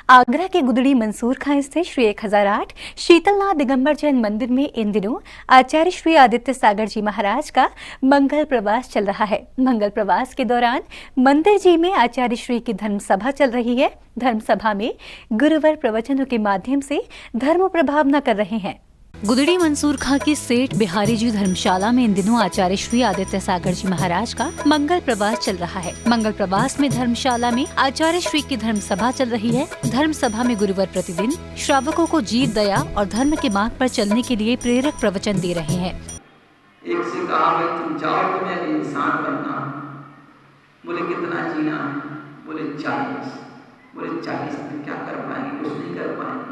आगरा के गुदड़ी मंसूर खां स्थित श्री 1008 शीतलनाथ दिगंबर जैन मंदिर में इन दिनों आचार्य श्री आदित्य सागर जी महाराज का मंगल प्रवास चल रहा है। मंगल प्रवास के दौरान मंदिर जी में आचार्य श्री की धर्म सभा चल रही है। धर्म सभा में गुरुवर प्रवचनों के माध्यम से धर्म प्रभावना कर रहे हैं। गुदड़ी मंसूर खां की सेठ बिहारी जी धर्मशाला में इन दिनों आचार्य श्री आदित्य सागर जी महाराज का मंगल प्रवास चल रहा है। मंगल प्रवास में धर्मशाला में आचार्य श्री की धर्म सभा चल रही है। धर्म सभा में गुरुवर प्रतिदिन श्रावकों को जीत, दया और धर्म के मार्ग पर चलने के लिए प्रेरक प्रवचन दे रहे हैं। एक से कहा भाई तुम जाओ, तुम्हें इंसान बनना। बोले कितना जीना? बोले 40। बोले 40 में क्या कर पाएंगे? कुछ नहीं कर पाएंगे।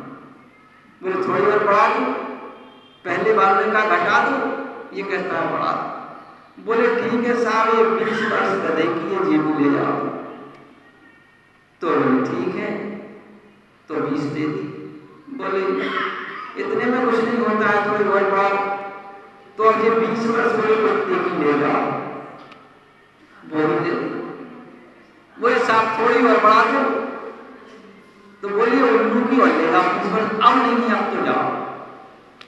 बोले थोड़ी और बढ़ा दो। पहले बार ने कहा घटा दो, ये कहता है बढ़ा दो। बोले ठीक है साहब, ये 20 वर्ष गधे की है, जेबू ले जाओ। तो बोले ठीक है, तो 20 दे दी। बोले इतने में कुछ नहीं होता है, थोड़ी और बढ़ा। तो अब ये 20 वर्ष बोले कुत्ते की ले जाओ, बोली दे दी। बोले साहब थोड़ी और बढ़ा दो। तो बोलिए उल्लू की और लेगा 20 वर्ष, अब नहीं, अब तो जाओ।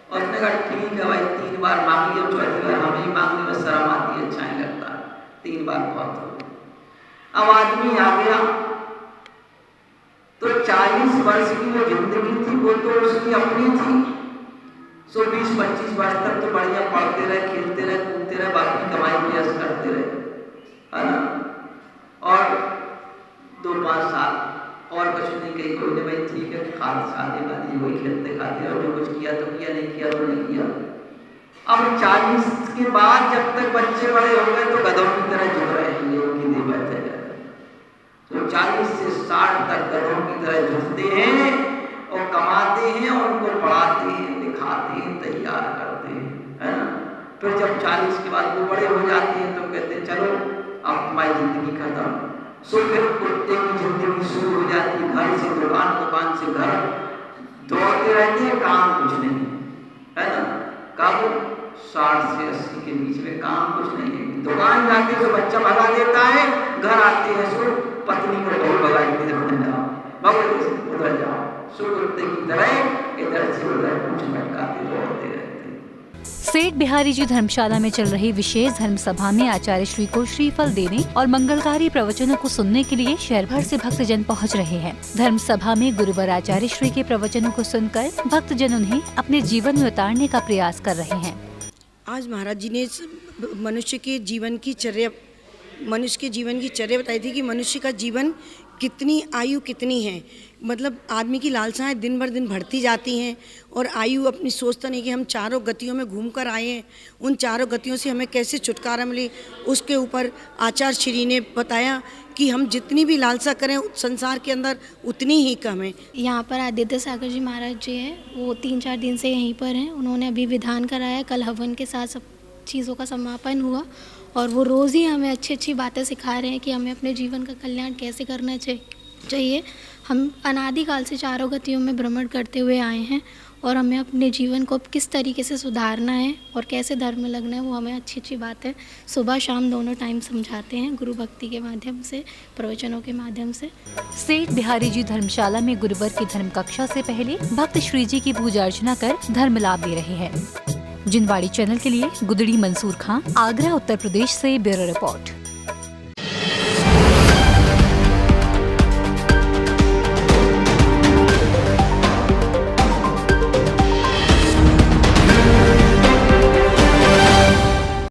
और उसने कहा ठीक है भाई, 3 बार मांग लिया, चौथी बार हमें ही मांगने में शर्म आती है, अच्छा नहीं लगता। 3 बार बहुत हो। अब आदमी आ गया तो 40 वर्ष की जो जिंदगी थी वो तो उसकी अपनी थी। 20-25 वर्ष तक तो बढ़िया पढ़ते रहे, खेलते रहे, कूदते रहे, बाकी कमाई प्रयास करते रहे, है ना। और 2-5 साल और कुछ नहीं, कहीं कोई ने भाई ठीक है शादी वादी वही खेलते खाते, और जो कुछ किया तो किया, नहीं किया तो नहीं किया। अब 40 के बाद जब तक बच्चे बड़े हो गए तो गधों की तरह जुट रहे हैं, ये उनकी दी बात है। तो 40 से 60 तक गधों की तरह जुटते हैं और कमाते हैं, और उनको पढ़ाते हैं, लिखाते हैं, तैयार करते हैं, है ना। फिर जब 40 के बाद वो बड़े हो जाते हैं तो कहते हैं चलो अब तुम्हारी जिंदगी खत्म। फिर कुत्ते की जिंदगी शुरू हो जाती है, घर से दुकान, दुकान से घर, दौड़ते रहते हैं, काम कुछ नहीं, है ना। कब 60 से 80 के बीच में काम कुछ नहीं है। दुकान जाते तो बच्चा भगा देता है, घर आते हैं सो पत्नी को बहुत भगाई के जाओ, बहुत उधर जाओ, सो कुत्ते की तरह इधर से उधर कुछ भटकाते दौड़ते रहते। सेठ बिहारी जी धर्मशाला में चल रही विशेष धर्म सभा में आचार्य श्री को श्रीफल देने और मंगलकारी प्रवचनों को सुनने के लिए शहर भर से भक्तजन पहुंच रहे हैं। धर्म सभा में गुरुवर आचार्य श्री के प्रवचनों को सुनकर भक्तजन उन्हें अपने जीवन में उतारने का प्रयास कर रहे हैं। आज महाराज जी ने मनुष्य के जीवन की चर्या बताई थी कि मनुष्य का जीवन कितनी आयु कितनी है। मतलब आदमी की लालसाएं दिन भर दिन बढ़ती जाती हैं, और आयु अपनी सोचता नहीं कि हम चारों गतियों में घूम कर आए हैं, उन चारों गतियों से हमें कैसे छुटकारा मिले, उसके ऊपर आचार्य श्री ने बताया कि हम जितनी भी लालसा करें संसार के अंदर उतनी ही कम है। यहाँ पर आदित्य सागर जी महाराज जी हैं, वो 3-4 दिन से यहीं पर हैं। उन्होंने अभी विधान कराया, कल हवन के साथ सब चीज़ों का समापन हुआ, और वो रोज़ ही हमें अच्छी अच्छी बातें सिखा रहे हैं कि हमें अपने जीवन का कल्याण कैसे करना चाहिए। हम अनादिकाल से चारों गतियों में भ्रमण करते हुए आए हैं, और हमें अपने जीवन को किस तरीके से सुधारना है और कैसे धर्म में लगना है, वो हमें अच्छी अच्छी बातें सुबह शाम दोनों टाइम समझाते हैं, गुरु भक्ति के माध्यम से, प्रवचनों के माध्यम से। सेठ बिहारी जी धर्मशाला में गुरुवर की धर्म कक्षा से पहले भक्त श्री जी की पूजा अर्चना कर धर्म लाभ दे रहे हैं। जिनवाड़ी चैनल के लिए गुदड़ी मंसूर खां, आगरा उत्तर प्रदेश से ब्यूरो रिपोर्ट।